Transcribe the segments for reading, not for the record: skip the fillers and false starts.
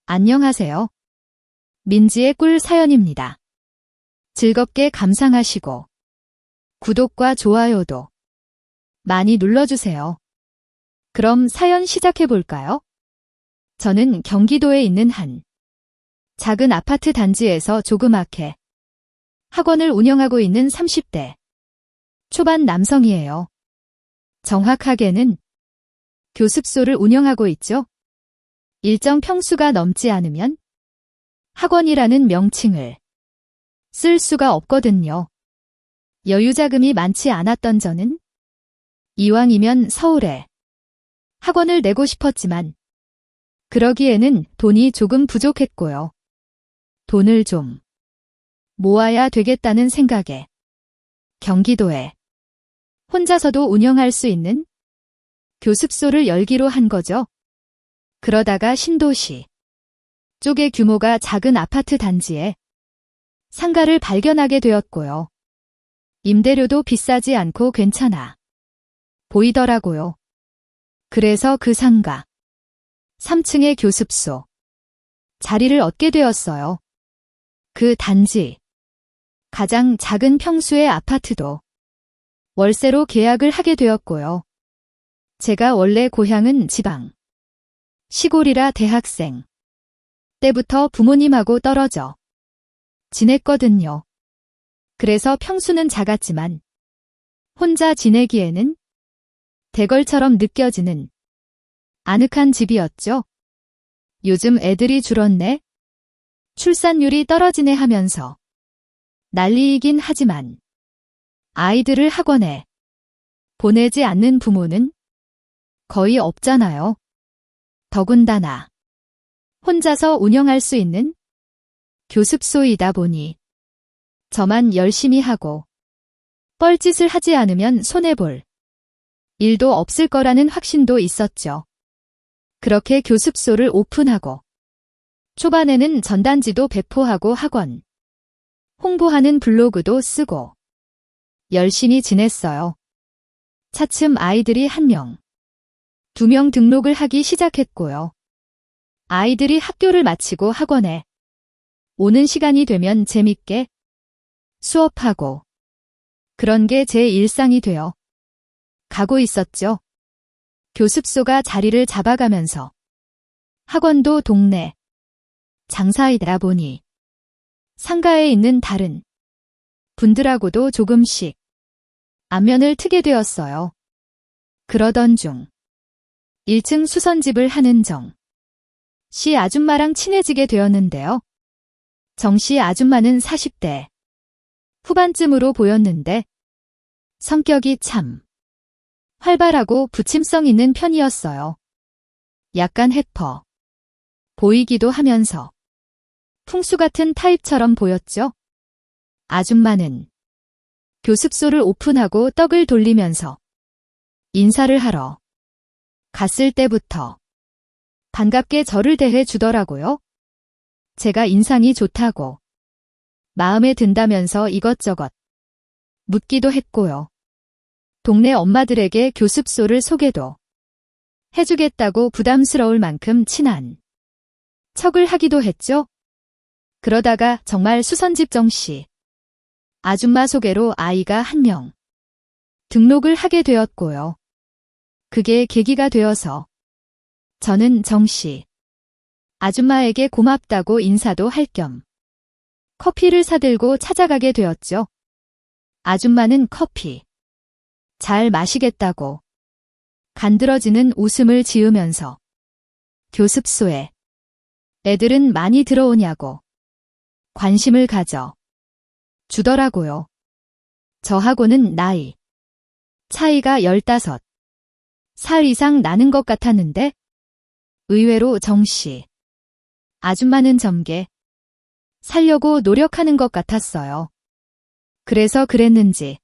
안녕하세요. 민지의 꿀 사연입니다. 즐겁게 감상하시고 구독과 좋아요도 많이 눌러주세요. 그럼 사연 시작해볼까요? 저는 경기도에 있는 한 작은 아파트 단지에서 조그맣게 학원을 운영하고 있는 30대 초반 남성이에요. 정확하게는 교습소를 운영하고 있죠. 일정 평수가 넘지 않으면 학원이라는 명칭을 쓸 수가 없거든요. 여유자금이 많지 않았던 저는 이왕이면 서울에 학원을 내고 싶었지만 그러기에는 돈이 조금 부족했고요. 돈을 좀 모아야 되겠다는 생각에 경기도에 혼자서도 운영할 수 있는 교습소를 열기로 한 거죠. 그러다가 신도시 쪽의 규모가 작은 아파트 단지에 상가를 발견하게 되었고요. 임대료도 비싸지 않고 괜찮아 보이더라고요. 그래서 그 상가 3층의 교습소 자리를 얻게 되었어요. 그 단지 가장 작은 평수의 아파트도 월세로 계약을 하게 되었고요. 제가 원래 고향은 지방 시골이라 대학생 때부터 부모님하고 떨어져 지냈거든요. 그래서 평수는 작았지만 혼자 지내기에는 대궐처럼 느껴지는 아늑한 집이었죠. 요즘 애들이 줄었네, 출산율이 떨어지네 하면서 난리이긴 하지만 아이들을 학원에 보내지 않는 부모는 거의 없잖아요. 더군다나 혼자서 운영할 수 있는 교습소이다 보니 저만 열심히 하고 뻘짓을 하지 않으면 손해볼 일도 없을 거라는 확신도 있었죠. 그렇게 교습소를 오픈하고 초반에는 전단지도 배포하고 학원 홍보하는 블로그도 쓰고 열심히 지냈어요. 차츰 아이들이 1명, 2명 등록을 하기 시작했고요. 아이들이 학교를 마치고 학원에 오는 시간이 되면 재밌게 수업하고 그런 게 제 일상이 되어 가고 있었죠. 교습소가 자리를 잡아가면서 학원도 동네 장사이다 보니 상가에 있는 다른 분들하고도 조금씩 안면을 트게 되었어요. 그러던 중 1층 수선집을 하는 정 씨 아줌마랑 친해지게 되었는데요. 정 씨 아줌마는 40대 후반쯤으로 보였는데 성격이 참 활발하고 부침성 있는 편이었어요. 약간 해퍼 보이기도 하면서 풍수 같은 타입처럼 보였죠. 아줌마는 교습소를 오픈하고 떡을 돌리면서 인사를 하러 갔을 때부터 반갑게 저를 대해 주더라고요. 제가 인상이 좋다고 마음에 든다면서 이것저것 묻기도 했고요. 동네 엄마들에게 교습소를 소개도 해주겠다고 부담스러울 만큼 친한 척을 하기도 했죠. 그러다가 정말 수선집 정씨 아줌마 소개로 아이가 1명 등록을 하게 되었고요. 그게 계기가 되어서 저는 정씨 아줌마에게 고맙다고 인사도 할 겸 커피를 사들고 찾아가게 되었죠. 아줌마는 커피 잘 마시겠다고 간드러지는 웃음을 지으면서 교습소에 애들은 많이 들어오냐고 관심을 가져 주더라고요. 저하고는 나이 차이가 15살 이상 나는 것 같았는데 의외로 정씨 아줌마는 젊게 살려고 노력하는 것 같았어요. 그래서 그랬는지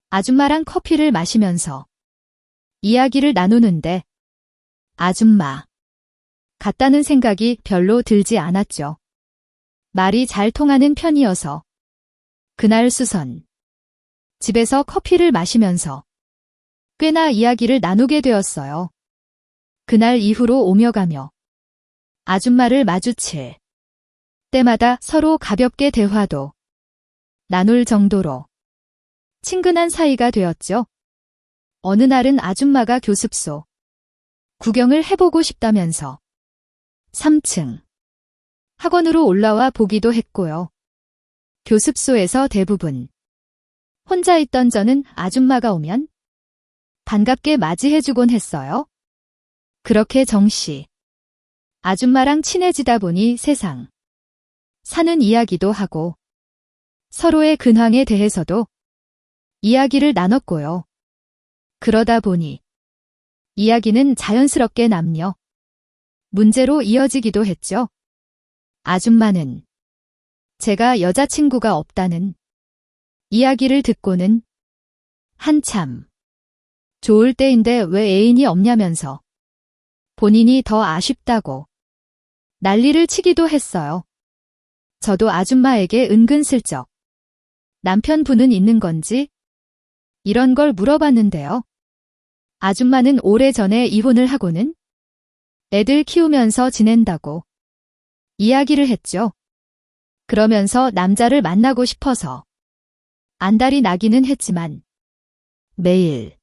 아줌마랑 커피를 마시면서 이야기를 나누는데 아줌마 같다는 생각이 별로 들지 않았죠. 말이 잘 통하는 편이어서 그날 수선 집에서 커피를 마시면서 꽤나 이야기를 나누게 되었어요. 그날 이후로 오며 가며 아줌마를 마주칠 때마다 서로 가볍게 대화도 나눌 정도로 친근한 사이가 되었죠. 어느 날은 아줌마가 교습소 구경을 해보고 싶다면서 3층 학원으로 올라와 보기도 했고요. 교습소에서 대부분 혼자 있던 저는 아줌마가 오면 반갑게 맞이해주곤 했어요. 그렇게 정씨 아줌마랑 친해지다 보니 세상 사는 이야기도 하고 서로의 근황에 대해서도 이야기를 나눴고요. 그러다 보니 이야기는 자연스럽게 남녀 문제로 이어지기도 했죠. 아줌마는 제가 여자친구가 없다는 이야기를 듣고는 한참 좋을 때인데 왜 애인이 없냐면서 본인이 더 아쉽다고 난리를 치기도 했어요. 저도 아줌마에게 은근슬쩍 남편분은 있는 건지 이런 걸 물어봤는데요. 아줌마는 오래전에 이혼을 하고는 애들 키우면서 지낸다고 이야기를 했죠. 그러면서 남자를 만나고 싶어서 안달이 나기는 했지만 매일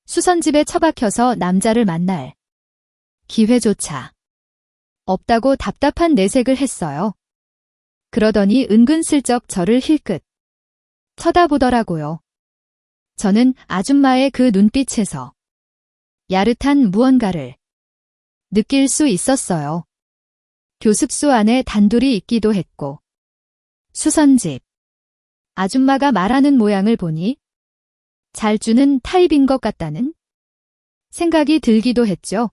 수선집에 처박혀서 남자를 만날 기회조차 없다고 답답한 내색을 했어요. 그러더니 은근슬쩍 저를 힐끗 쳐다보더라고요. 저는 아줌마의 그 눈빛에서 야릇한 무언가를 느낄 수 있었어요. 교습소 안에 단둘이 있기도 했고 수선집 아줌마가 말하는 모양을 보니 잘 주는 타입인 것 같다는 생각이 들기도 했죠.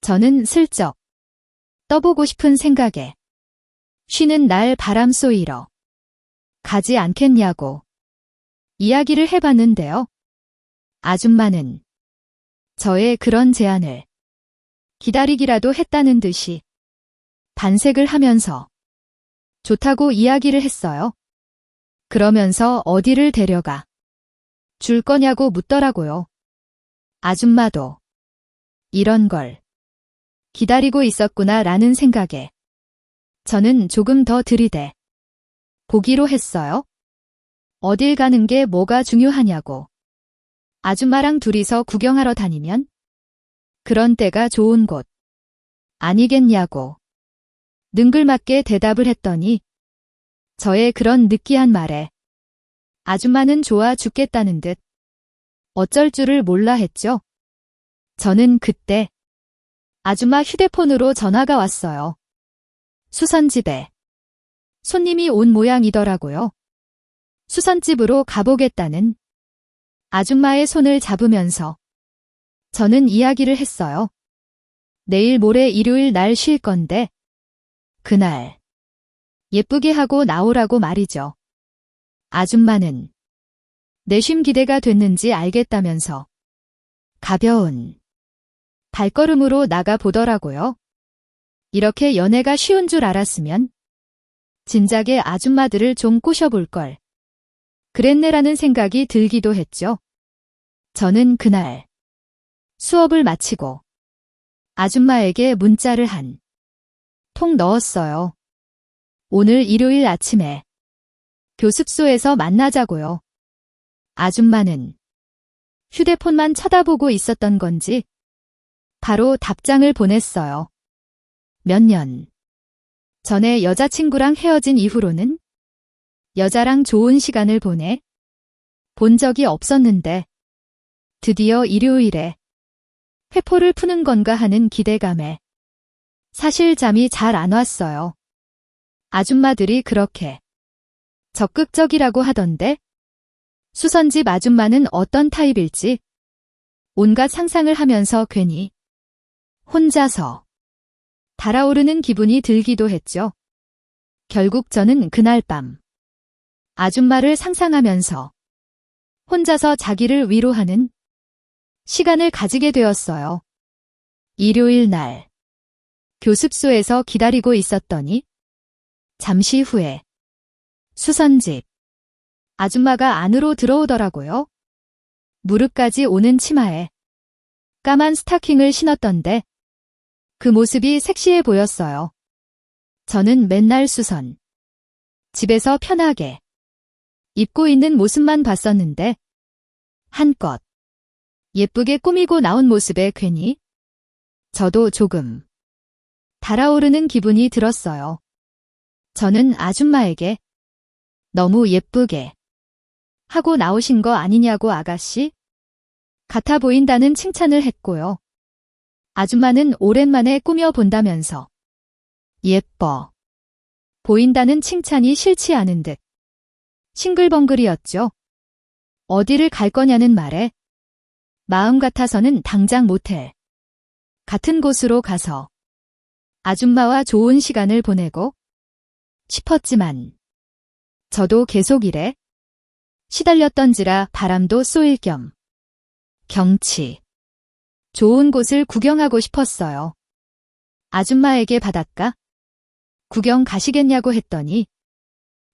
저는 슬쩍 떠보고 싶은 생각에 쉬는 날 바람 쏘이러 가지 않겠냐고 이야기를 해봤는데요. 아줌마는 저의 그런 제안을 기다리기라도 했다는 듯이 반색을 하면서 좋다고 이야기를 했어요. 그러면서 어디를 데려가 줄 거냐고 묻더라고요. 아줌마도 이런 걸 기다리고 있었구나 라는 생각에 저는 조금 더 들이대 보기로 했어요. 어딜 가는 게 뭐가 중요하냐고. 아줌마랑 둘이서 구경하러 다니면 그런 때가 좋은 곳 아니겠냐고 능글맞게 대답을 했더니 저의 그런 느끼한 말에 아줌마는 좋아 죽겠다는 듯 어쩔 줄을 몰라 했죠. 저는 그때 아줌마 휴대폰으로 전화가 왔어요. 수선집에 손님이 온 모양이더라고요. 수선집으로 가보겠다는 아줌마의 손을 잡으면서 저는 이야기를 했어요. 내일 모레 일요일 날 쉴 건데 그날 예쁘게 하고 나오라고 말이죠. 아줌마는 내쉼 기대가 됐는지 알겠다면서 가벼운 발걸음으로 나가 보더라고요. 이렇게 연애가 쉬운 줄 알았으면 진작에 아줌마들을 좀 꼬셔볼 걸 그랬네라는 생각이 들기도 했죠. 저는 그날 수업을 마치고 아줌마에게 문자를 한 통 넣었어요. 오늘 일요일 아침에 교습소에서 만나자고요. 아줌마는 휴대폰만 쳐다보고 있었던 건지 바로 답장을 보냈어요. 몇 년 전에 여자친구랑 헤어진 이후로는 여자랑 좋은 시간을 보내 본 적이 없었는데 드디어 일요일에 회포를 푸는 건가 하는 기대감에 사실 잠이 잘 안 왔어요. 아줌마들이 그렇게 적극적이라고 하던데 수선집 아줌마는 어떤 타입일지 온갖 상상을 하면서 괜히 혼자서 달아오르는 기분이 들기도 했죠. 결국 저는 그날 밤 아줌마를 상상하면서 혼자서 자기를 위로하는 시간을 가지게 되었어요. 일요일 날 교습소에서 기다리고 있었더니 잠시 후에 수선집 아줌마가 안으로 들어오더라고요. 무릎까지 오는 치마에 까만 스타킹을 신었던데 그 모습이 섹시해 보였어요. 저는 맨날 수선. 집에서 편하게 입고 있는 모습만 봤었는데 한껏 예쁘게 꾸미고 나온 모습에 괜히 저도 조금 달아오르는 기분이 들었어요. 저는 아줌마에게 너무 예쁘게 하고 나오신 거 아니냐고 아가씨 같아 보인다는 칭찬을 했고요. 아줌마는 오랜만에 꾸며본다면서 예뻐 보인다는 칭찬이 싫지 않은 듯 싱글벙글이었죠. 어디를 갈 거냐는 말에 마음 같아서는 당장 모텔 같은 곳으로 가서 아줌마와 좋은 시간을 보내고 싶었지만 저도 계속 일에 시달렸던지라 바람도 쏘일 겸 경치 좋은 곳을 구경하고 싶었어요. 아줌마에게 바닷가 구경 가시겠냐고 했더니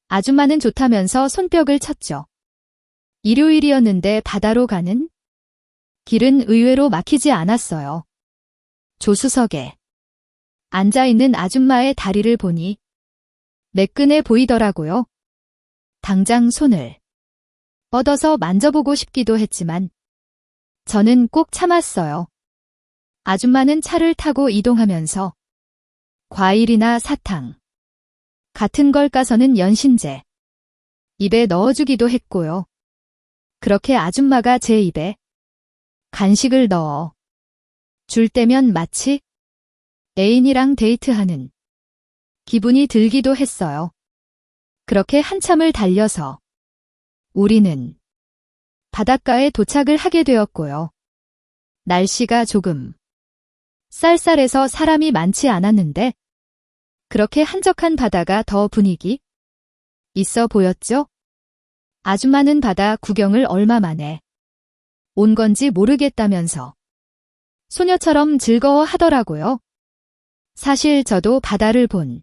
아줌마는 좋다면서 손뼉을 쳤죠. 일요일이었는데 바다로 가는 길은 의외로 막히지 않았어요. 조수석에 앉아있는 아줌마의 다리를 보니 매끈해 보이더라고요. 당장 손을 뻗어서 만져보고 싶기도 했지만 저는 꼭 참았어요. 아줌마는 차를 타고 이동하면서 과일이나 사탕 같은 걸 까서는 연신제 입에 넣어주기도 했고요. 그렇게 아줌마가 제 입에 간식을 넣어 줄 때면 마치 애인이랑 데이트하는 기분이 들기도 했어요. 그렇게 한참을 달려서 우리는 바닷가에 도착을 하게 되었고요. 날씨가 조금 쌀쌀해서 사람이 많지 않았는데 그렇게 한적한 바다가 더 분위기 있어 보였죠? 아줌마는 바다 구경을 얼마 만에 온 건지 모르겠다면서 소녀처럼 즐거워 하더라고요. 사실 저도 바다를 본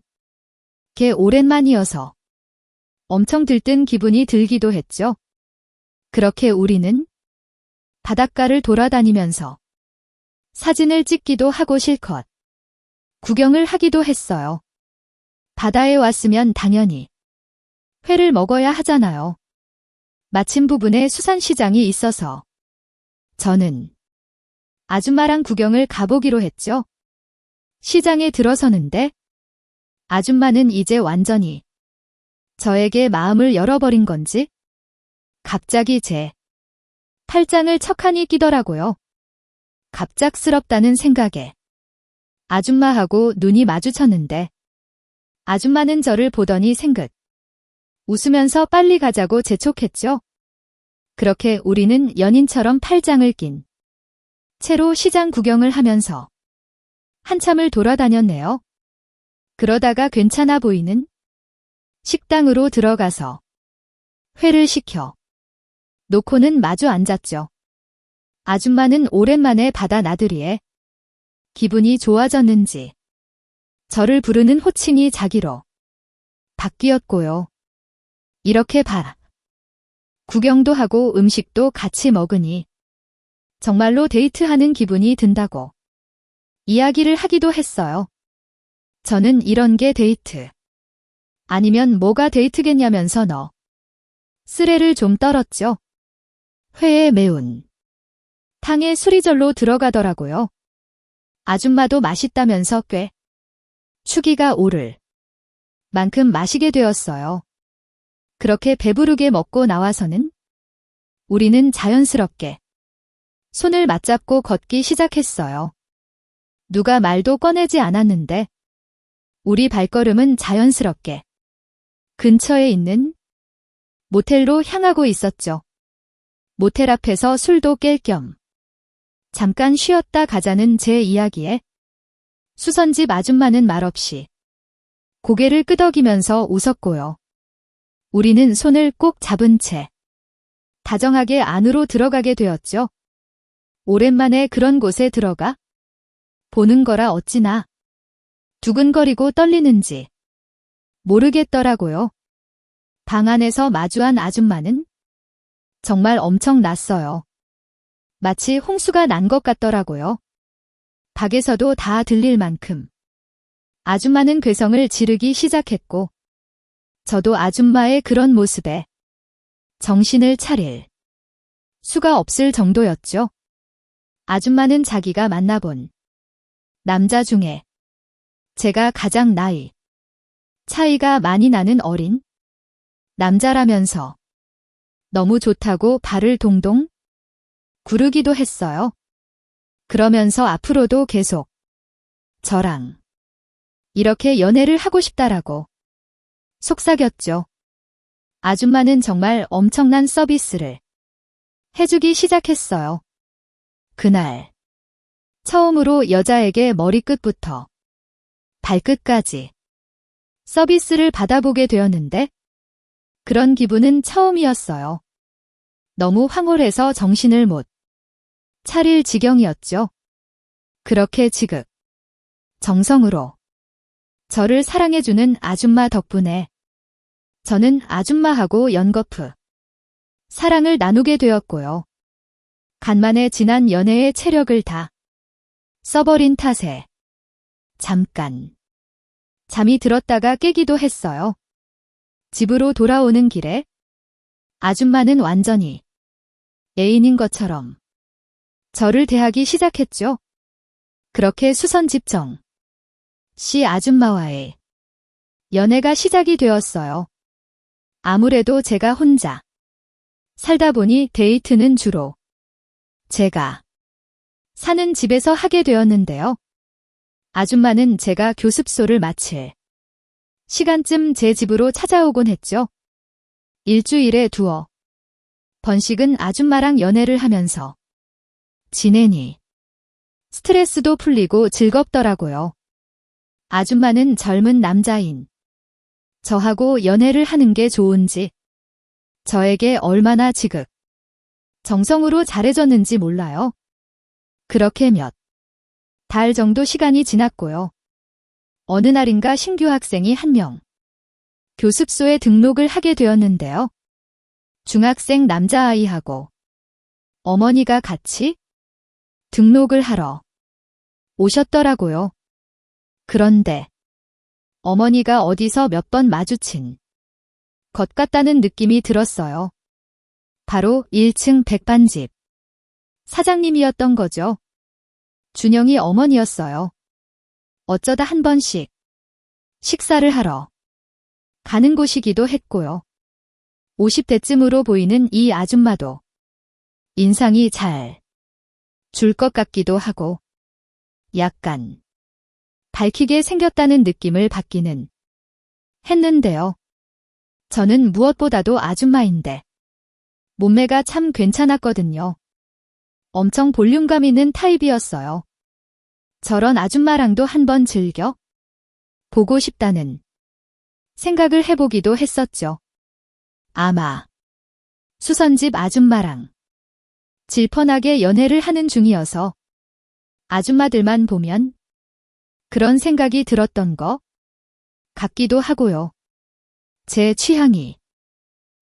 게 오랜만이어서 엄청 들뜬 기분이 들기도 했죠. 그렇게 우리는 바닷가를 돌아다니면서 사진을 찍기도 하고 실컷 구경을 하기도 했어요. 바다에 왔으면 당연히 회를 먹어야 하잖아요. 마침 부근에 수산시장이 있어서 저는 아줌마랑 구경을 가보기로 했죠. 시장에 들어서는데 아줌마는 이제 완전히 저에게 마음을 열어버린 건지 갑자기 제 팔짱을 척하니 끼더라고요. 갑작스럽다는 생각에 아줌마하고 눈이 마주쳤는데 아줌마는 저를 보더니 생긋 웃으면서 빨리 가자고 재촉했죠. 그렇게 우리는 연인처럼 팔짱을 낀 채로 시장 구경을 하면서 한참을 돌아다녔네요. 그러다가 괜찮아 보이는 식당으로 들어가서 회를 시켜 놓고는 마주 앉았죠. 아줌마는 오랜만에 바다 나들이에 기분이 좋아졌는지 저를 부르는 호칭이 자기로 바뀌었고요. 이렇게 구경도 하고 음식도 같이 먹으니 정말로 데이트하는 기분이 든다고 이야기를 하기도 했어요. 저는 이런 게 데이트 아니면 뭐가 데이트겠냐면서 쓰레를 좀 떨었죠. 회에 매운 탕에 술이 절로 들어가더라고요. 아줌마도 맛있다면서 꽤 추기가 오를 만큼 마시게 되었어요. 그렇게 배부르게 먹고 나와서는 우리는 자연스럽게 손을 맞잡고 걷기 시작했어요. 누가 말도 꺼내지 않았는데 우리 발걸음은 자연스럽게 근처에 있는 모텔로 향하고 있었죠. 모텔 앞에서 술도 깰 겸 잠깐 쉬었다 가자는 제 이야기에 수선집 아줌마는 말없이 고개를 끄덕이면서 웃었고요. 우리는 손을 꼭 잡은 채 다정하게 안으로 들어가게 되었죠. 오랜만에 그런 곳에 들어가 보는 거라 어찌나 두근거리고 떨리는지 모르겠더라고요. 방 안에서 마주한 아줌마는 정말 엄청 낯어요. 마치 홍수가 난 것 같더라고요. 밖에서도 다 들릴 만큼 아줌마는 괴성을 지르기 시작했고 저도 아줌마의 그런 모습에 정신을 차릴 수가 없을 정도였죠. 아줌마는 자기가 만나본 남자 중에 제가 가장 나이 차이가 많이 나는 어린 남자라면서 너무 좋다고 발을 동동 구르기도 했어요. 그러면서 앞으로도 계속 저랑 이렇게 연애를 하고 싶다라고 속삭였죠. 아줌마는 정말 엄청난 서비스를 해주기 시작했어요. 그날 처음으로 여자에게 머리끝부터 발끝까지 서비스를 받아보게 되었는데 그런 기분은 처음이었어요. 너무 황홀해서 정신을 못 차릴 지경이었죠. 그렇게 지극 정성으로 저를 사랑해주는 아줌마 덕분에 저는 아줌마하고 연거푸 사랑을 나누게 되었고요. 간만에 지난 연애의 체력을 다 써버린 탓에 잠깐 잠이 들었다가 깨기도 했어요. 집으로 돌아오는 길에 아줌마는 완전히 애인인 것처럼 저를 대하기 시작했죠. 그렇게 수선집정 씨 아줌마와의 연애가 시작이 되었어요. 아무래도 제가 혼자 살다 보니 데이트는 주로 제가 사는 집에서 하게 되었는데요. 아줌마는 제가 교습소를 마칠 시간쯤 제 집으로 찾아오곤 했죠. 일주일에 두어 번씩은 아줌마랑 연애를 하면서 지내니 스트레스도 풀리고 즐겁더라고요. 아줌마는 젊은 남자인 저하고 연애를 하는 게 좋은지 저에게 얼마나 지극 정성으로 잘해줬는지 몰라요. 그렇게 몇 달 정도 시간이 지났고요. 어느 날인가 신규 학생이 한 명 교습소에 등록을 하게 되었는데요. 중학생 남자아이하고 어머니가 같이 등록을 하러 오셨더라고요. 그런데 어머니가 어디서 몇 번 마주친 것 같다는 느낌이 들었어요. 바로 1층 백반집 사장님이었던 거죠. 준영이 어머니였어요. 어쩌다 한 번씩 식사를 하러 가는 곳이기도 했고요. 50대쯤으로 보이는 이 아줌마도 인상이 잘 줄 것 같기도 하고 약간 밝히게 생겼다는 느낌을 받기는 했는데요. 저는 무엇보다도 아줌마인데 몸매가 참 괜찮았거든요. 엄청 볼륨감 있는 타입이었어요. 저런 아줌마랑도 한번 즐겨 보고 싶다는 생각을 해보기도 했었죠. 아마 수선집 아줌마랑 질펀하게 연애를 하는 중이어서 아줌마들만 보면 그런 생각이 들었던 거 같기도 하고요. 제 취향이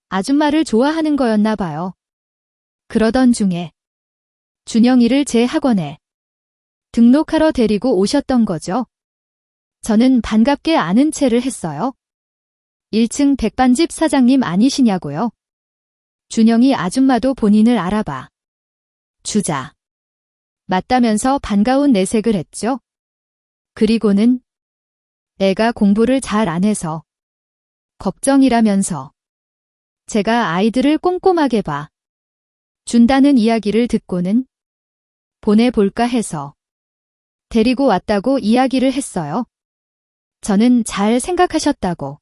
아줌마를 좋아하는 거였나 봐요. 그러던 중에 준영이를 제 학원에 등록하러 데리고 오셨던 거죠. 저는 반갑게 아는 체를 했어요. 1층 백반집 사장님 아니시냐고요? 준영이 아줌마도 본인을 알아봐 주자 맞다면서 반가운 내색을 했죠. 그리고는 애가 공부를 잘 안 해서 걱정이라면서 제가 아이들을 꼼꼼하게 봐 준다는 이야기를 듣고는 보내볼까 해서 데리고 왔다고 이야기를 했어요. 저는 잘 생각하셨다고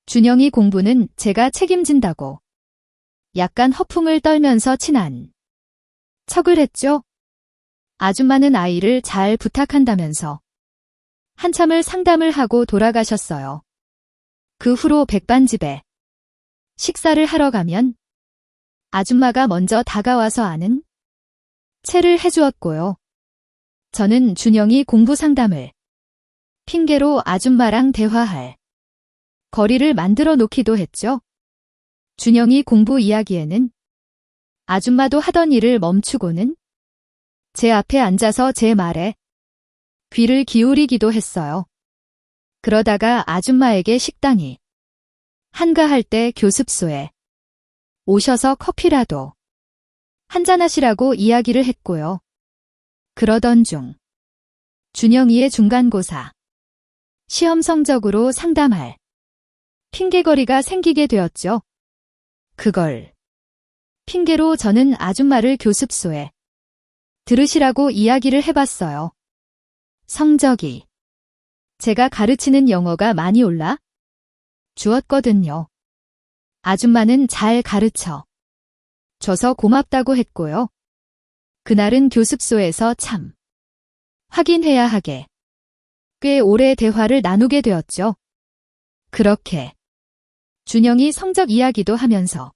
준영이 공부는 제가 책임진다고 약간 허풍을 떨면서 친한 척을 했죠. 아줌마는 아이를 잘 부탁한다면서 한참을 상담을 하고 돌아가셨어요. 그 후로 백반집에 식사를 하러 가면 아줌마가 먼저 다가와서 아는 체를 해주었고요. 저는 준영이 공부 상담을 핑계로 아줌마랑 대화할 거리를 만들어 놓기도 했죠. 준영이 공부 이야기에는 아줌마도 하던 일을 멈추고는 제 앞에 앉아서 제 말에 귀를 기울이기도 했어요. 그러다가 아줌마에게 식당이 한가할 때 교습소에 오셔서 커피라도 한잔하시라고 이야기를 했고요. 그러던 중 준영이의 중간고사 시험 성적으로 상담할 핑계거리가 생기게 되었죠. 그걸 핑계로 저는 아줌마를 교습소에 들으시라고 이야기를 해봤어요. 성적이 제가 가르치는 영어가 많이 올라 주었거든요. 아줌마는 잘 가르쳐 줘서 고맙다고 했고요. 그날은 교습소에서 참 확인해야 하게 꽤 오래 대화를 나누게 되었죠. 그렇게 준영이 성적 이야기도 하면서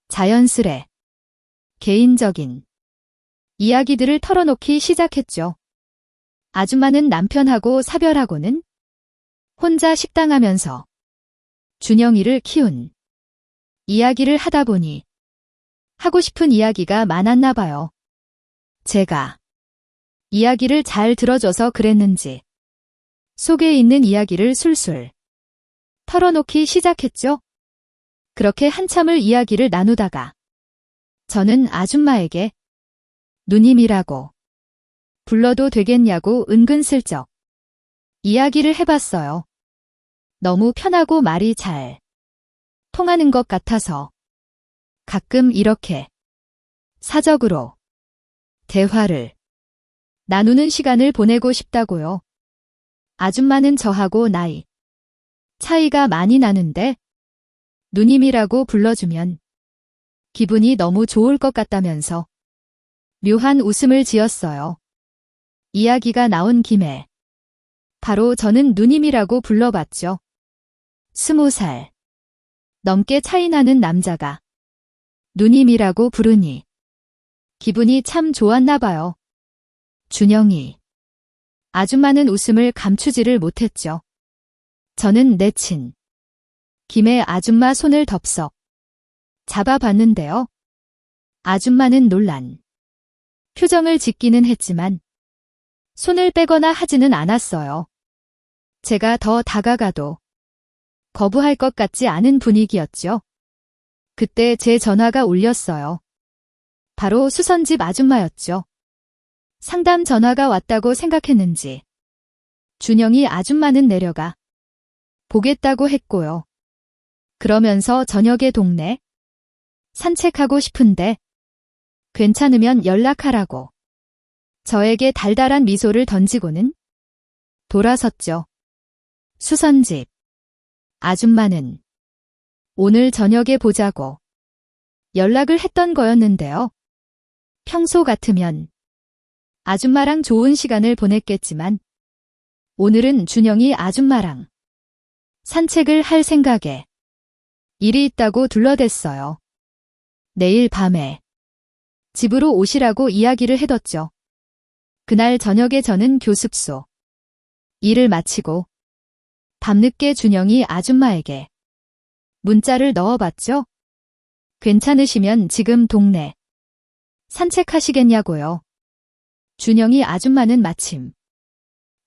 자연스레 개인적인 이야기들을 털어놓기 시작했죠. 아줌마는 남편하고 사별하고는 혼자 식당하면서 준영이를 키운 이야기를 하다 보니 하고 싶은 이야기가 많았나 봐요. 제가 이야기를 잘 들어줘서 그랬는지 속에 있는 이야기를 술술 털어놓기 시작했죠. 그렇게 한참을 이야기를 나누다가 저는 아줌마에게 누님이라고 불러도 되겠냐고 은근슬쩍 이야기를 해봤어요. 너무 편하고 말이 잘 통하는 것 같아서 가끔 이렇게 사적으로 대화를 나누는 시간을 보내고 싶다고요. 아줌마는 저하고 나이 차이가 많이 나는데 누님이라고 불러주면 기분이 너무 좋을 것 같다면서 묘한 웃음을 지었어요. 이야기가 나온 김에 바로 저는 누님이라고 불러봤죠. 20살 넘게 차이 나는 남자가 누님이라고 부르니 기분이 참 좋았나 봐요. 준영이 아줌마는 웃음을 감추지를 못했죠. 저는 내친 김에 아줌마 손을 덥석 잡아봤는데요. 아줌마는 놀란 표정을 짓기는 했지만 손을 빼거나 하지는 않았어요. 제가 더 다가가도 거부할 것 같지 않은 분위기였죠. 그때 제 전화가 울렸어요. 바로 수선집 아줌마였죠. 상담 전화가 왔다고 생각했는지 준영이 아줌마는 내려가 보겠다고 했고요. 그러면서 저녁에 동네 산책하고 싶은데 괜찮으면 연락하라고 저에게 달달한 미소를 던지고는 돌아섰죠. 수선집 아줌마는 오늘 저녁에 보자고 연락을 했던 거였는데요. 평소 같으면 아줌마랑 좋은 시간을 보냈겠지만 오늘은 준영이 아줌마랑 산책을 할 생각에 일이 있다고 둘러댔어요. 내일 밤에 집으로 오시라고 이야기를 해뒀죠. 그날 저녁에 저는 교습소 일을 마치고 밤늦게 준영이 아줌마에게 문자를 넣어봤죠. 괜찮으시면 지금 동네 산책하시겠냐고요. 준영이 아줌마는 마침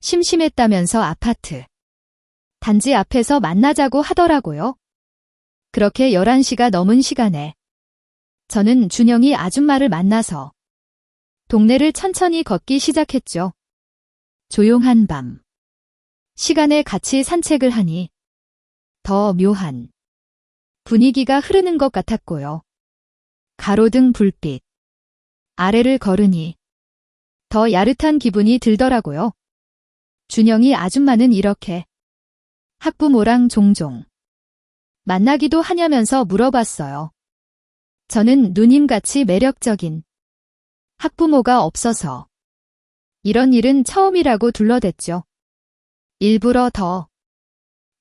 심심했다면서 아파트 단지 앞에서 만나자고 하더라고요. 그렇게 11시가 넘은 시간에 저는 준영이 아줌마를 만나서 동네를 천천히 걷기 시작했죠. 조용한 밤 시간에 같이 산책을 하니 더 묘한 분위기가 흐르는 것 같았고요. 가로등 불빛 아래를 걸으니 더 야릇한 기분이 들더라고요. 준영이 아줌마는 이렇게 학부모랑 종종 만나기도 하냐면서 물어봤어요. 저는 누님같이 매력적인 학부모가 없어서 이런 일은 처음이라고 둘러댔죠. 일부러 더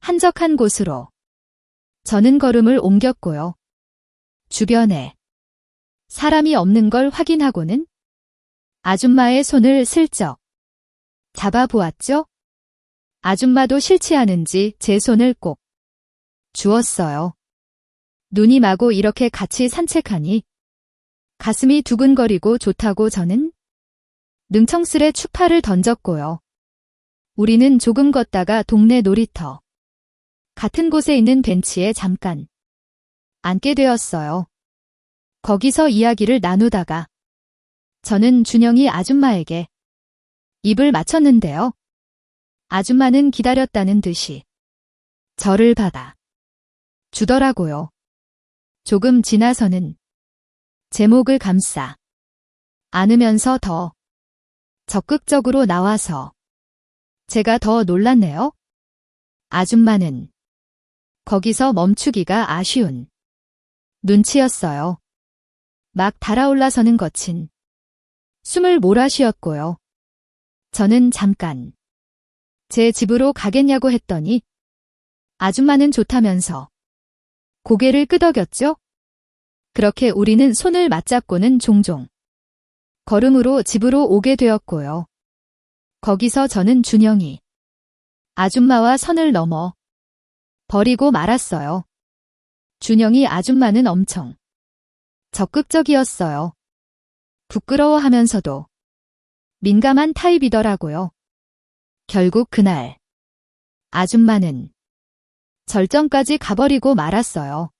한적한 곳으로 저는 걸음을 옮겼고요. 주변에 사람이 없는 걸 확인하고는 아줌마의 손을 슬쩍 잡아보았죠. 아줌마도 싫지 않은지 제 손을 꼭 주었어요. 누님하고 이렇게 같이 산책하니 가슴이 두근거리고 좋다고 저는 능청스레 추파를 던졌고요. 우리는 조금 걷다가 동네 놀이터 같은 곳에 있는 벤치에 잠깐 앉게 되었어요. 거기서 이야기를 나누다가 저는 준영이 아줌마에게 입을 맞췄는데요. 아줌마는 기다렸다는 듯이 저를 받아 주더라고요. 조금 지나서는 제 목을 감싸 안으면서 더 적극적으로 나와서 제가 더 놀랐네요. 아줌마는 거기서 멈추기가 아쉬운 눈치였어요. 막 달아올라서는 거친 숨을 몰아쉬었고요. 저는 잠깐 제 집으로 가겠냐고 했더니 아줌마는 좋다면서 고개를 끄덕였죠. 그렇게 우리는 손을 맞잡고는 종종 걸음으로 집으로 오게 되었고요. 거기서 저는 준영이 아줌마와 선을 넘어 버리고 말았어요. 준영이 아줌마는 엄청 적극적이었어요. 부끄러워하면서도 민감한 타입이더라고요. 결국 그날 아줌마는 절정까지 가버리고 말았어요.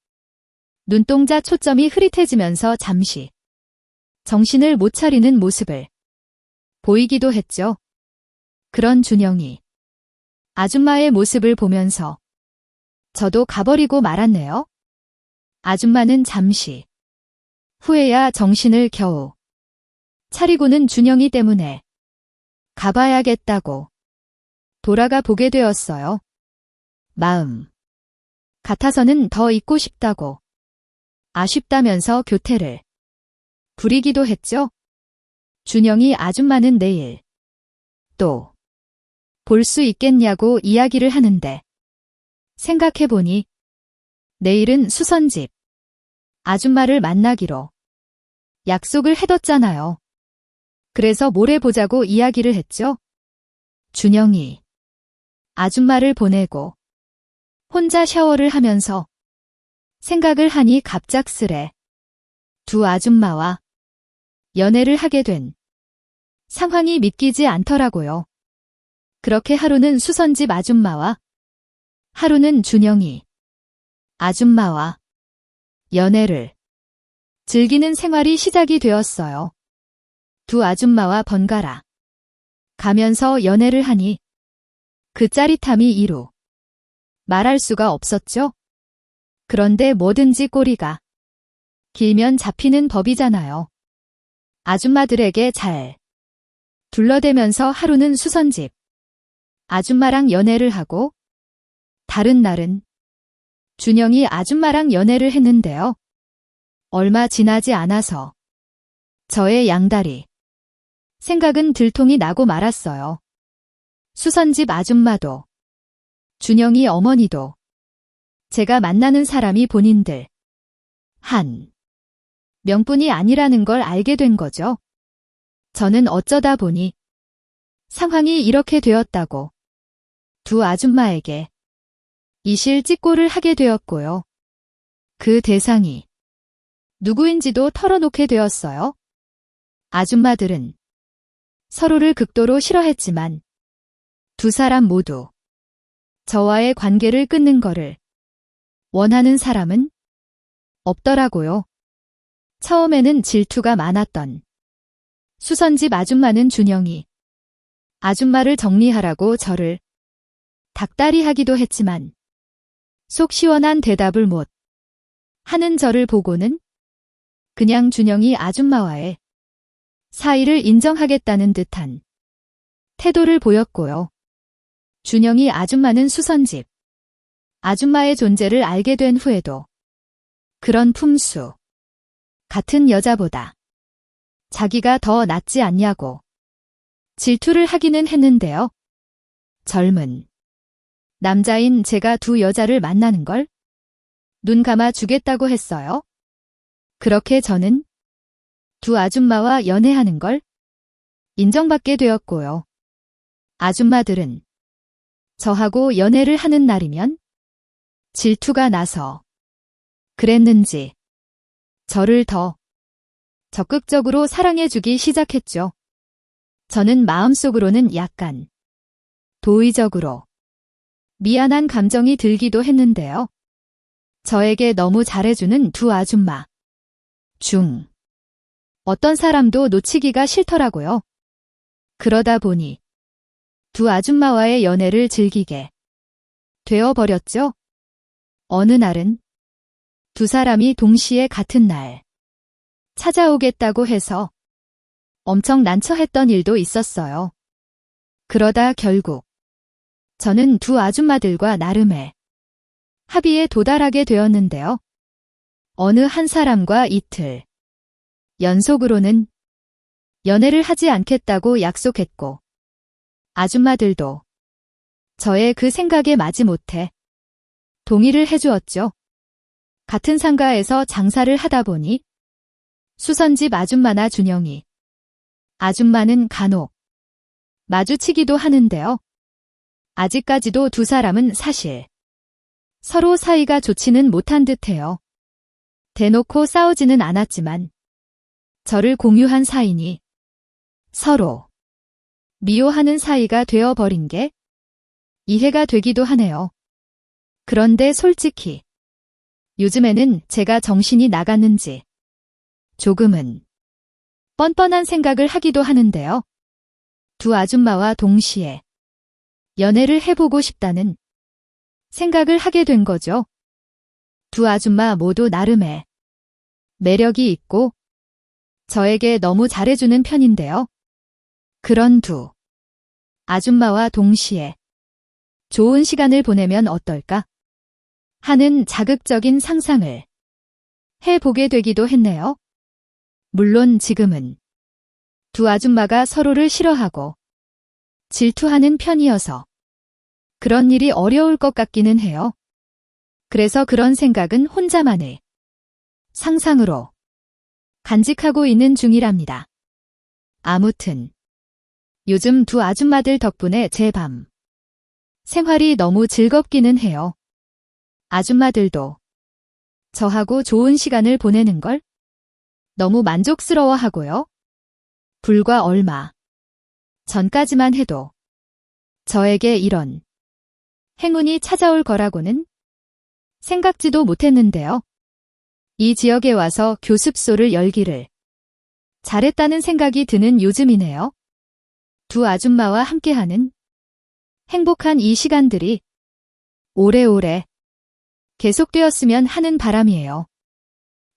눈동자 초점이 흐릿해지면서 잠시 정신을 못 차리는 모습을 보이기도 했죠. 그런 준영이 아줌마의 모습을 보면서 저도 가버리고 말았네요. 아줌마는 잠시 후에야 정신을 겨우 차리고는 준영이 때문에 가봐야겠다고 돌아가 보게 되었어요. 마음 같아서는 더 있고 싶다고 아쉽다면서 교태를 부리기도 했죠. 준영이 아줌마는 내일 또 볼 수 있겠냐고 이야기를 하는데 생각해보니 내일은 수선집 아줌마를 만나기로 약속을 해뒀잖아요. 그래서 모레 보자고 이야기를 했죠. 준영이 아줌마를 보내고 혼자 샤워를 하면서 생각을 하니 갑작스레 두 아줌마와 연애를 하게 된 상황이 믿기지 않더라고요. 그렇게 하루는 수선집 아줌마와 하루는 준영이 아줌마와 연애를 즐기는 생활이 시작이 되었어요. 두 아줌마와 번갈아 가면서 연애를 하니 그 짜릿함이 이루 말할 수가 없었죠. 그런데 뭐든지 꼬리가 길면 잡히는 법이잖아요. 아줌마들에게 잘 둘러대면서 하루는 수선집 아줌마랑 연애를 하고 다른 날은 준영이 아줌마랑 연애를 했는데요. 얼마 지나지 않아서 저의 양다리 생각은 들통이 나고 말았어요. 수선집 아줌마도 준영이 어머니도 제가 만나는 사람이 본인들 한 명뿐이 아니라는 걸 알게 된 거죠. 저는 어쩌다 보니 상황이 이렇게 되었다고 두 아줌마에게 이실직고를 하게 되었고요. 그 대상이 누구인지도 털어놓게 되었어요. 아줌마들은 서로를 극도로 싫어했지만 두 사람 모두 저와의 관계를 끊는 거를 원하는 사람은 없더라고요. 처음에는 질투가 많았던 수선집 아줌마는 준영이 아줌마를 정리하라고 저를 닭다리 하기도 했지만 속 시원한 대답을 못 하는 저를 보고는 그냥 준영이 아줌마와의 사이를 인정하겠다는 듯한 태도를 보였고요. 준영이 아줌마는 수선집 아줌마의 존재를 알게 된 후에도 그런 품수 같은 여자보다 자기가 더 낫지 않냐고 질투를 하기는 했는데요. 젊은 남자인 제가 두 여자를 만나는 걸 눈 감아 주겠다고 했어요. 그렇게 저는 두 아줌마와 연애하는 걸 인정받게 되었고요. 아줌마들은 저하고 연애를 하는 날이면 질투가 나서 그랬는지 저를 더 적극적으로 사랑해주기 시작했죠. 저는 마음속으로는 약간 도의적으로 미안한 감정이 들기도 했는데요. 저에게 너무 잘해주는 두 아줌마 중 어떤 사람도 놓치기가 싫더라고요. 그러다 보니 두 아줌마와의 연애를 즐기게 되어버렸죠. 어느 날은 두 사람이 동시에 같은 날 찾아오겠다고 해서 엄청 난처했던 일도 있었어요. 그러다 결국 저는 두 아줌마들과 나름의 합의에 도달하게 되었는데요. 어느 한 사람과 이틀 연속으로는 연애를 하지 않겠다고 약속했고 아줌마들도 저의 그 생각에 마지못해 동의를 해주었죠. 같은 상가에서 장사를 하다 보니 수선집 아줌마나 준영이 아줌마는 간혹 마주치기도 하는데요. 아직까지도 두 사람은 사실 서로 사이가 좋지는 못한 듯해요. 대놓고 싸우지는 않았지만 저를 공유한 사이니 서로 미워하는 사이가 되어버린 게 이해가 되기도 하네요. 그런데 솔직히 요즘에는 제가 정신이 나갔는지 조금은 뻔뻔한 생각을 하기도 하는데요. 두 아줌마와 동시에 연애를 해보고 싶다는 생각을 하게 된 거죠. 두 아줌마 모두 나름의 매력이 있고 저에게 너무 잘해주는 편인데요. 그런 두 아줌마와 동시에 좋은 시간을 보내면 어떨까 하는 자극적인 상상을 해보게 되기도 했네요. 물론 지금은 두 아줌마가 서로를 싫어하고 질투하는 편이어서 그런 일이 어려울 것 같기는 해요. 그래서 그런 생각은 혼자만의 상상으로 간직하고 있는 중이랍니다. 아무튼 요즘 두 아줌마들 덕분에 제 밤 생활이 너무 즐겁기는 해요. 아줌마들도 저하고 좋은 시간을 보내는 걸 너무 만족스러워하고요. 불과 얼마 전까지만 해도 저에게 이런 행운이 찾아올 거라고는 생각지도 못했는데요. 이 지역에 와서 교습소를 열기를 잘했다는 생각이 드는 요즘이네요. 두 아줌마와 함께하는 행복한 이 시간들이 오래오래 계속되었으면 하는 바람이에요.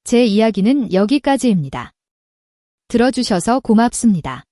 제 이야기는 여기까지입니다. 들어주셔서 고맙습니다.